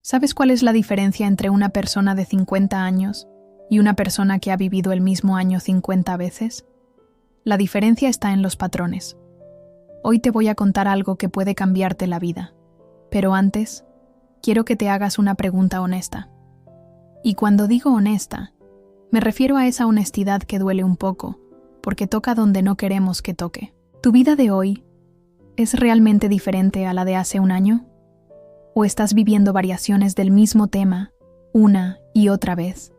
¿Sabes cuál es la diferencia entre una persona de 50 años y una persona que ha vivido el mismo año 50 veces? La diferencia está en los patrones. Hoy te voy a contar algo que puede cambiarte la vida, pero antes, quiero que te hagas una pregunta honesta. Y cuando digo honesta, me refiero a esa honestidad que duele un poco, porque toca donde no queremos que toque. ¿Tu vida de hoy es realmente diferente a la de hace un año? ¿O estás viviendo variaciones del mismo tema una y otra vez?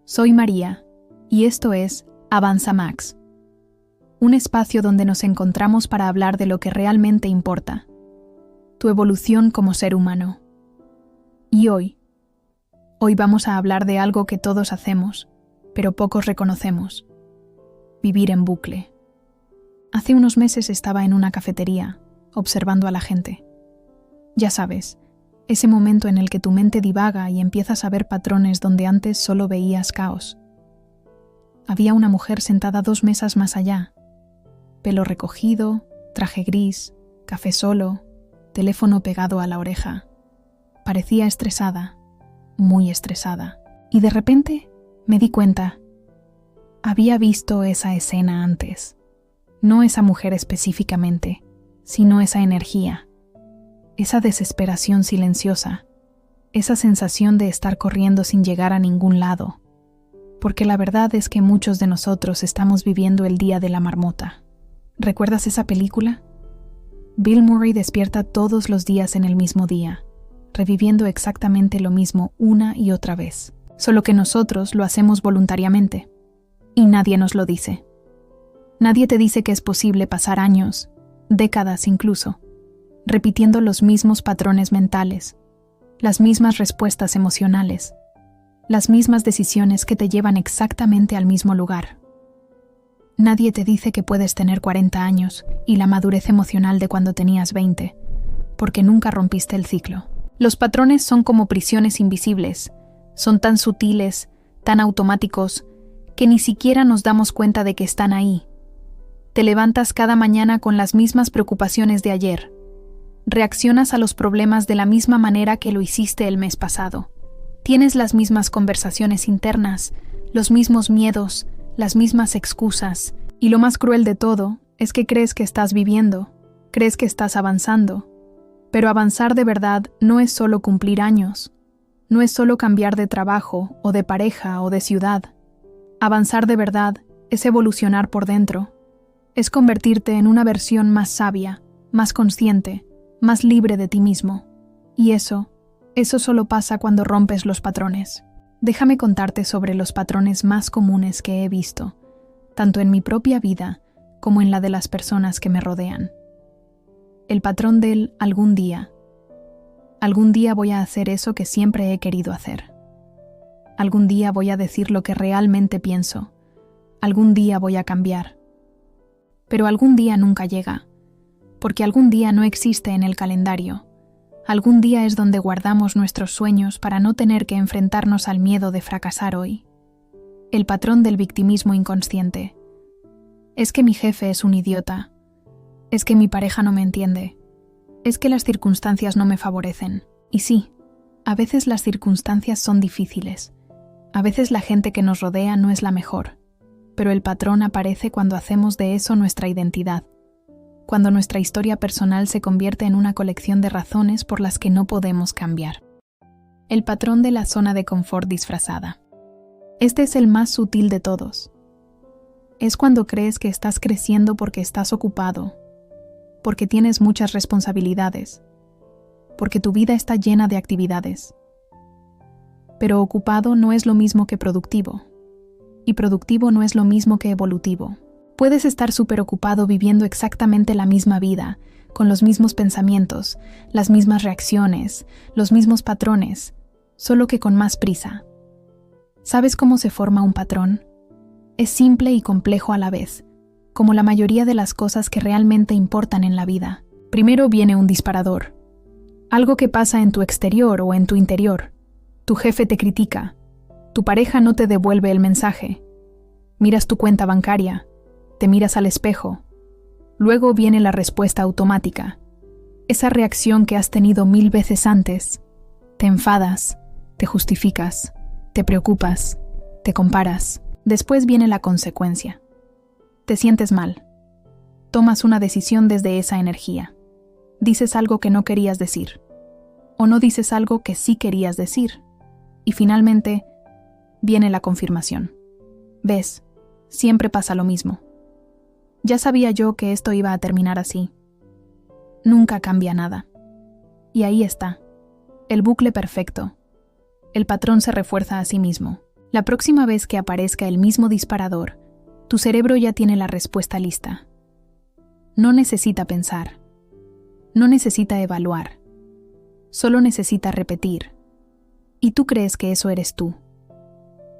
Soy María, y esto es Avanza Max, un espacio donde nos encontramos para hablar de lo que realmente importa, tu evolución como ser humano. Y hoy vamos a hablar de algo que todos hacemos, pero pocos reconocemos: vivir en bucle. Hace unos meses estaba en una cafetería, observando a la gente. Ya sabes, ese momento en el que tu mente divaga y empiezas a ver patrones donde antes solo veías caos. Había una mujer sentada 2 mesas más allá. Pelo recogido, traje gris, café solo, teléfono pegado a la oreja. Parecía estresada, muy estresada. Y de repente me di cuenta. Había visto esa escena antes. No esa mujer específicamente, sino esa energía. Esa desesperación silenciosa, esa sensación de estar corriendo sin llegar a ningún lado, porque la verdad es que muchos de nosotros estamos viviendo el día de la marmota. ¿Recuerdas esa película? Bill Murray despierta todos los días en el mismo día, reviviendo exactamente lo mismo una y otra vez, solo que nosotros lo hacemos voluntariamente, y nadie nos lo dice. Nadie te dice que es posible pasar años, décadas incluso, repitiendo los mismos patrones mentales, las mismas respuestas emocionales, las mismas decisiones que te llevan exactamente al mismo lugar. Nadie te dice que puedes tener 40 años y la madurez emocional de cuando tenías 20, porque nunca rompiste el ciclo. Los patrones son como prisiones invisibles, son tan sutiles, tan automáticos, que ni siquiera nos damos cuenta de que están ahí. Te levantas cada mañana con las mismas preocupaciones de ayer. Reaccionas a los problemas de la misma manera que lo hiciste el mes pasado. Tienes las mismas conversaciones internas, los mismos miedos, las mismas excusas. Y lo más cruel de todo es que crees que estás viviendo, crees que estás avanzando. Pero avanzar de verdad no es solo cumplir años, no es solo cambiar de trabajo o de pareja o de ciudad. Avanzar de verdad es evolucionar por dentro, es convertirte en una versión más sabia, más consciente, más libre de ti mismo. Y eso solo pasa cuando rompes los patrones. Déjame contarte sobre los patrones más comunes que he visto, tanto en mi propia vida como en la de las personas que me rodean. El patrón del algún día. Algún día voy a hacer eso que siempre he querido hacer. Algún día voy a decir lo que realmente pienso. Algún día voy a cambiar. Pero algún día nunca llega, porque algún día no existe en el calendario. Algún día es donde guardamos nuestros sueños para no tener que enfrentarnos al miedo de fracasar hoy. El patrón del victimismo inconsciente. Es que mi jefe es un idiota. Es que mi pareja no me entiende. Es que las circunstancias no me favorecen. Y sí, a veces las circunstancias son difíciles. A veces la gente que nos rodea no es la mejor. Pero el patrón aparece cuando hacemos de eso nuestra identidad. Cuando nuestra historia personal se convierte en una colección de razones por las que no podemos cambiar. El patrón de la zona de confort disfrazada. Este es el más sutil de todos. Es cuando crees que estás creciendo porque estás ocupado, porque tienes muchas responsabilidades, porque tu vida está llena de actividades. Pero ocupado no es lo mismo que productivo, y productivo no es lo mismo que evolutivo. Puedes estar súper ocupado viviendo exactamente la misma vida, con los mismos pensamientos, las mismas reacciones, los mismos patrones, solo que con más prisa. ¿Sabes cómo se forma un patrón? Es simple y complejo a la vez, como la mayoría de las cosas que realmente importan en la vida. Primero viene un disparador, algo que pasa en tu exterior o en tu interior. Tu jefe te critica, tu pareja no te devuelve el mensaje, miras tu cuenta bancaria, te miras al espejo. Luego viene la respuesta automática, esa reacción que has tenido 1000 veces antes. Te enfadas, te justificas, te preocupas, te comparas. Después viene la consecuencia. Te sientes mal. Tomas una decisión desde esa energía. Dices algo que no querías decir. O no dices algo que sí querías decir. Y finalmente, viene la confirmación. ¿Ves? Siempre pasa lo mismo. Ya sabía yo que esto iba a terminar así. Nunca cambia nada. Y ahí está. El bucle perfecto. El patrón se refuerza a sí mismo. La próxima vez que aparezca el mismo disparador, tu cerebro ya tiene la respuesta lista. No necesita pensar. No necesita evaluar. Solo necesita repetir. Y tú crees que eso eres tú.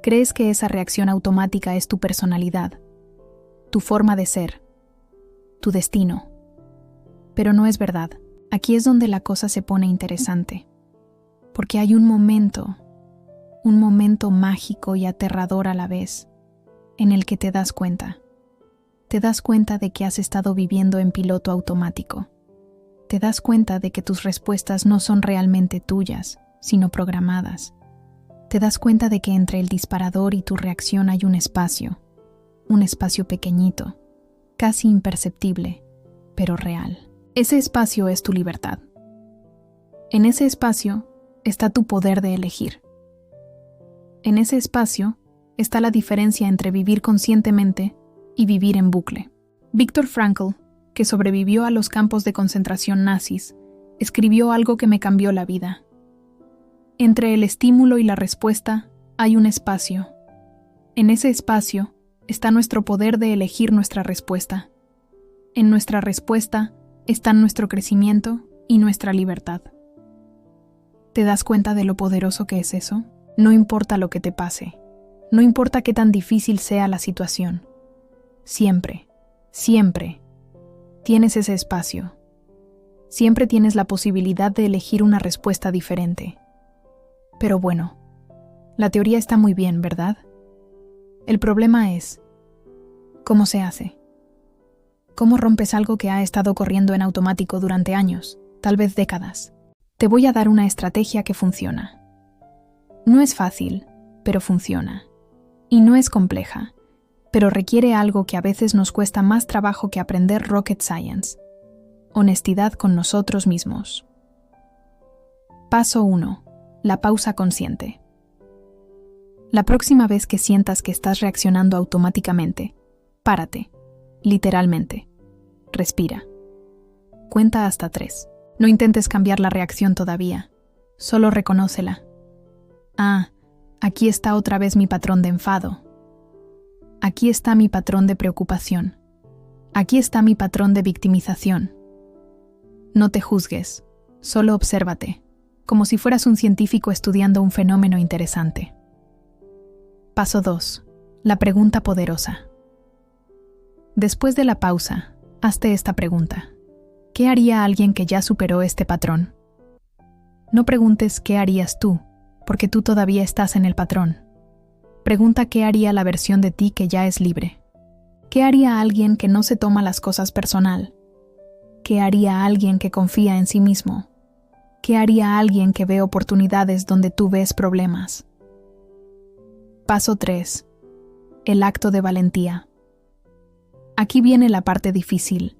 Crees que esa reacción automática es tu personalidad, tu forma de ser, tu destino. Pero no es verdad. Aquí es donde la cosa se pone interesante. Porque hay un momento mágico y aterrador a la vez, en el que te das cuenta. Te das cuenta de que has estado viviendo en piloto automático. Te das cuenta de que tus respuestas no son realmente tuyas, sino programadas. Te das cuenta de que entre el disparador y tu reacción hay un espacio pequeñito, casi imperceptible, pero real. Ese espacio es tu libertad. En ese espacio está tu poder de elegir. En ese espacio está la diferencia entre vivir conscientemente y vivir en bucle. Viktor Frankl, que sobrevivió a los campos de concentración nazis, escribió algo que me cambió la vida. Entre el estímulo y la respuesta hay un espacio. En ese espacio está nuestro poder de elegir nuestra respuesta. En nuestra respuesta están nuestro crecimiento y nuestra libertad. ¿Te das cuenta de lo poderoso que es eso? No importa lo que te pase. No importa qué tan difícil sea la situación. Siempre tienes ese espacio. Siempre tienes la posibilidad de elegir una respuesta diferente. Pero bueno, la teoría está muy bien, ¿verdad? El problema es, ¿cómo se hace? ¿Cómo rompes algo que ha estado corriendo en automático durante años, tal vez décadas? Te voy a dar una estrategia que funciona. No es fácil, pero funciona. Y no es compleja, pero requiere algo que a veces nos cuesta más trabajo que aprender rocket science. Honestidad con nosotros mismos. Paso 1. La pausa consciente. La próxima vez que sientas que estás reaccionando automáticamente, párate, literalmente. Respira. Cuenta hasta 3. No intentes cambiar la reacción todavía. Solo reconócela. Ah, aquí está otra vez mi patrón de enfado. Aquí está mi patrón de preocupación. Aquí está mi patrón de victimización. No te juzgues, solo obsérvate, como si fueras un científico estudiando un fenómeno interesante. Paso 2. La pregunta poderosa. Después de la pausa, hazte esta pregunta. ¿Qué haría alguien que ya superó este patrón? No preguntes qué harías tú, porque tú todavía estás en el patrón. Pregunta qué haría la versión de ti que ya es libre. ¿Qué haría alguien que no se toma las cosas personal? ¿Qué haría alguien que confía en sí mismo? ¿Qué haría alguien que ve oportunidades donde tú ves problemas? Paso 3. El acto de valentía. Aquí viene la parte difícil.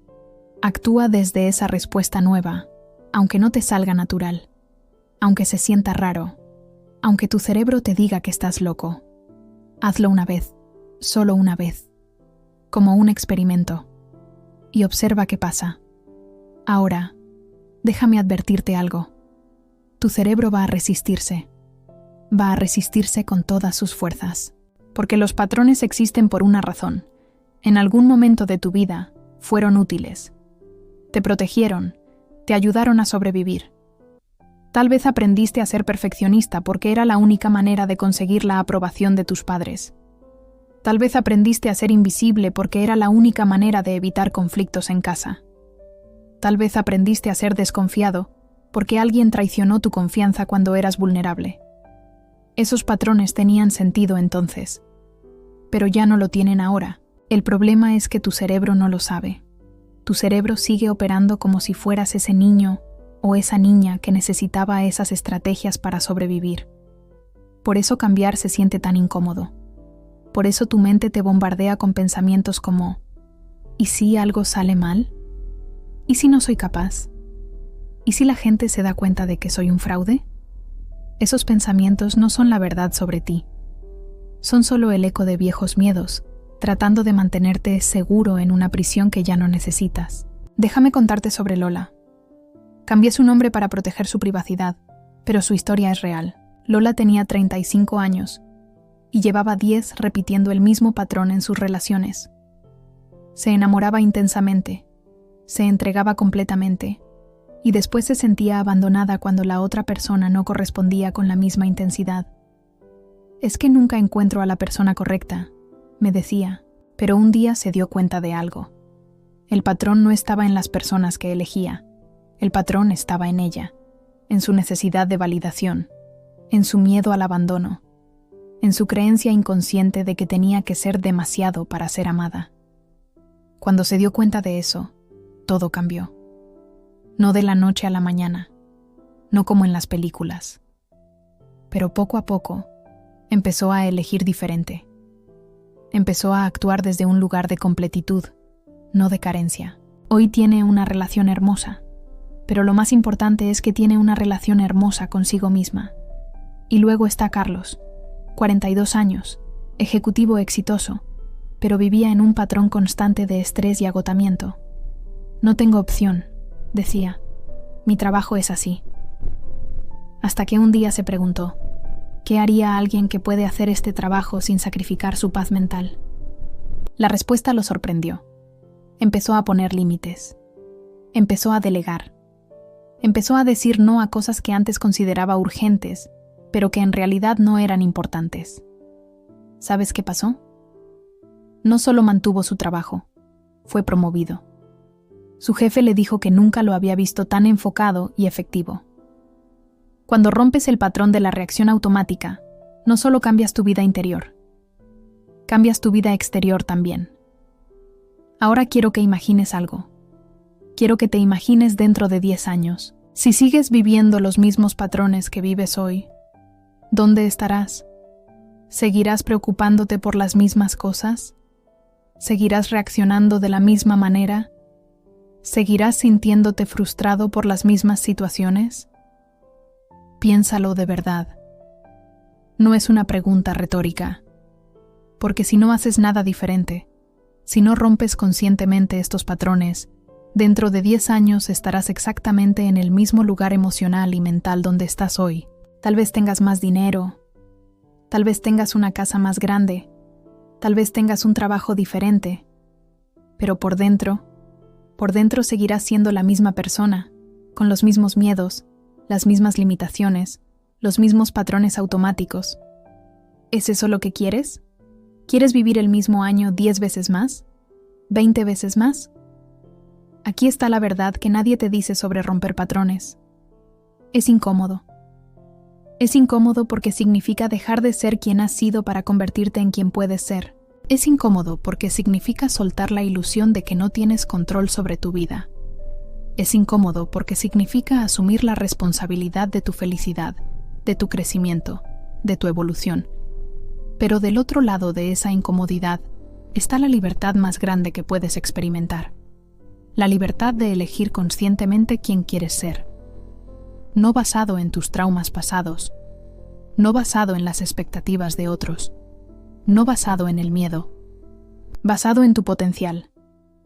Actúa desde esa respuesta nueva, aunque no te salga natural, aunque se sienta raro, aunque tu cerebro te diga que estás loco. Hazlo una vez, solo una vez, como un experimento, y observa qué pasa. Ahora, déjame advertirte algo. Tu cerebro va a resistirse con todas sus fuerzas, porque los patrones existen por una razón. En algún momento de tu vida fueron útiles. Te protegieron, te ayudaron a sobrevivir. Tal vez aprendiste a ser perfeccionista porque era la única manera de conseguir la aprobación de tus padres. Tal vez aprendiste a ser invisible porque era la única manera de evitar conflictos en casa. Tal vez aprendiste a ser desconfiado porque alguien traicionó tu confianza cuando eras vulnerable. Esos patrones tenían sentido entonces, pero ya no lo tienen ahora. El problema es que tu cerebro no lo sabe. Tu cerebro sigue operando como si fueras ese niño o esa niña que necesitaba esas estrategias para sobrevivir. Por eso cambiar se siente tan incómodo. Por eso tu mente te bombardea con pensamientos como: ¿y si algo sale mal? ¿Y si no soy capaz? ¿Y si la gente se da cuenta de que soy un fraude? Esos pensamientos no son la verdad sobre ti. Son solo el eco de viejos miedos, tratando de mantenerte seguro en una prisión que ya no necesitas. Déjame contarte sobre Lola. Cambié su nombre para proteger su privacidad, pero su historia es real. Lola tenía 35 años y llevaba 10 repitiendo el mismo patrón en sus relaciones. Se enamoraba intensamente, se entregaba completamente y después se sentía abandonada cuando la otra persona no correspondía con la misma intensidad. Es que nunca encuentro a la persona correcta, me decía, pero un día se dio cuenta de algo. El patrón no estaba en las personas que elegía, el patrón estaba en ella, en su necesidad de validación, en su miedo al abandono, en su creencia inconsciente de que tenía que ser demasiado para ser amada. Cuando se dio cuenta de eso, todo cambió. No de la noche a la mañana, no como en las películas. Pero poco a poco, empezó a elegir diferente. Empezó a actuar desde un lugar de completitud, no de carencia. Hoy tiene una relación hermosa, pero lo más importante es que tiene una relación hermosa consigo misma. Y luego está Carlos, 42 años, ejecutivo exitoso, pero vivía en un patrón constante de estrés y agotamiento. No tengo opción, decía. Mi trabajo es así. Hasta que un día se preguntó, ¿qué haría alguien que puede hacer este trabajo sin sacrificar su paz mental? La respuesta lo sorprendió. Empezó a poner límites. Empezó a delegar. Empezó a decir no a cosas que antes consideraba urgentes, pero que en realidad no eran importantes. ¿Sabes qué pasó? No solo mantuvo su trabajo, fue promovido. Su jefe le dijo que nunca lo había visto tan enfocado y efectivo. Cuando rompes el patrón de la reacción automática, no solo cambias tu vida interior, cambias tu vida exterior también. Ahora quiero que imagines algo. Quiero que te imagines dentro de 10 años. Si sigues viviendo los mismos patrones que vives hoy, ¿dónde estarás? ¿Seguirás preocupándote por las mismas cosas? ¿Seguirás reaccionando de la misma manera? ¿Seguirás sintiéndote frustrado por las mismas situaciones? Piénsalo de verdad. No es una pregunta retórica, porque si no haces nada diferente, si no rompes conscientemente estos patrones, dentro de 10 años estarás exactamente en el mismo lugar emocional y mental donde estás hoy. Tal vez tengas más dinero, tal vez tengas una casa más grande, tal vez tengas un trabajo diferente, pero por dentro seguirás siendo la misma persona, con los mismos miedos, las mismas limitaciones, los mismos patrones automáticos. ¿Es eso lo que quieres? ¿Quieres vivir el mismo año 10 veces más? ¿20 veces más? Aquí está la verdad que nadie te dice sobre romper patrones. Es incómodo. Es incómodo porque significa dejar de ser quien has sido para convertirte en quien puedes ser. Es incómodo porque significa soltar la ilusión de que no tienes control sobre tu vida. Es incómodo porque significa asumir la responsabilidad de tu felicidad, de tu crecimiento, de tu evolución. Pero del otro lado de esa incomodidad está la libertad más grande que puedes experimentar. La libertad de elegir conscientemente quién quieres ser. No basado en tus traumas pasados, no basado en las expectativas de otros, no basado en el miedo, basado en tu potencial,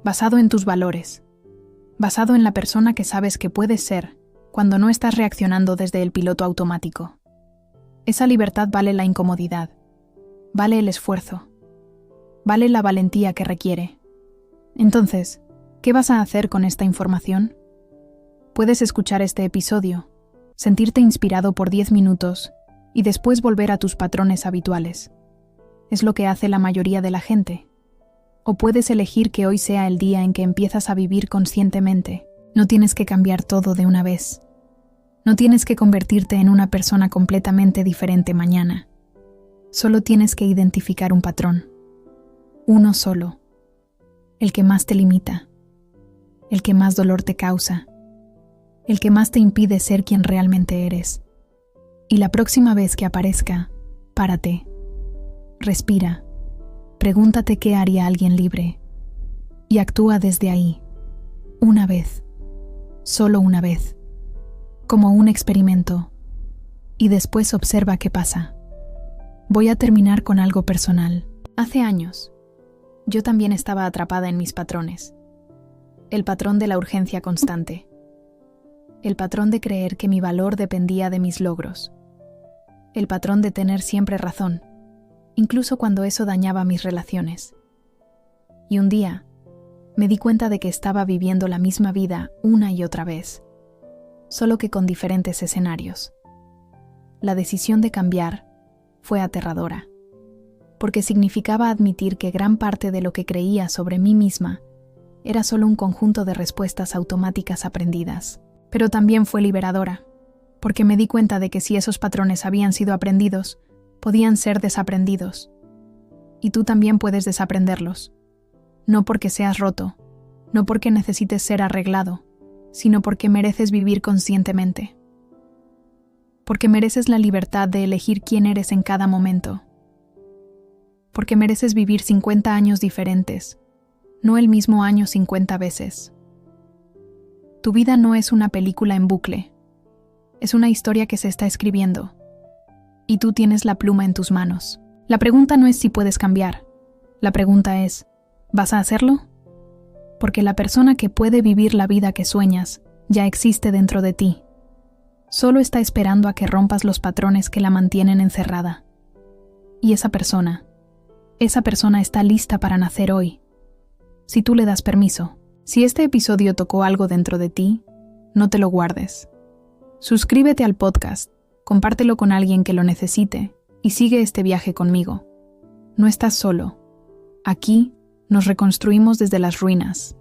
basado en tus valores, basado en la persona que sabes que puedes ser cuando no estás reaccionando desde el piloto automático. Esa libertad vale la incomodidad, vale el esfuerzo, vale la valentía que requiere. Entonces, ¿qué vas a hacer con esta información? Puedes escuchar este episodio, sentirte inspirado por 10 minutos y después volver a tus patrones habituales. Es lo que hace la mayoría de la gente. O puedes elegir que hoy sea el día en que empiezas a vivir conscientemente. No tienes que cambiar todo de una vez. No tienes que convertirte en una persona completamente diferente mañana. Solo tienes que identificar un patrón. Uno solo. El que más te limita. El que más dolor te causa. el que más te impide ser quien realmente eres. Y la próxima vez que aparezca, párate, respira, pregúntate qué haría alguien libre y actúa desde ahí, una vez, solo una vez, como un experimento, y después observa qué pasa. Voy a terminar con algo personal. Hace años, yo también estaba atrapada en mis patrones. El patrón de la urgencia constante. El patrón de creer que mi valor dependía de mis logros. El patrón de tener siempre razón, incluso cuando eso dañaba mis relaciones. Y un día, me di cuenta de que estaba viviendo la misma vida una y otra vez, solo que con diferentes escenarios. La decisión de cambiar fue aterradora, porque significaba admitir que gran parte de lo que creía sobre mí misma era solo un conjunto de respuestas automáticas aprendidas. Pero también fue liberadora, porque me di cuenta de que si esos patrones habían sido aprendidos, podían ser desaprendidos. Y tú también puedes desaprenderlos. No porque seas roto, no porque necesites ser arreglado, sino porque mereces vivir conscientemente. Porque mereces la libertad de elegir quién eres en cada momento. Porque mereces vivir 50 años diferentes, no el mismo año 50 veces. Tu vida no es una película en bucle. Es una historia que se está escribiendo. Y tú tienes la pluma en tus manos. La pregunta no es si puedes cambiar. La pregunta es, ¿vas a hacerlo? Porque la persona que puede vivir la vida que sueñas ya existe dentro de ti. Solo está esperando a que rompas los patrones que la mantienen encerrada. Y esa persona está lista para nacer hoy. Si tú le das permiso. Si este episodio tocó algo dentro de ti, no te lo guardes. Suscríbete al podcast, compártelo con alguien que lo necesite y sigue este viaje conmigo. No estás solo. Aquí nos reconstruimos desde las ruinas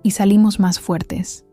y salimos más fuertes.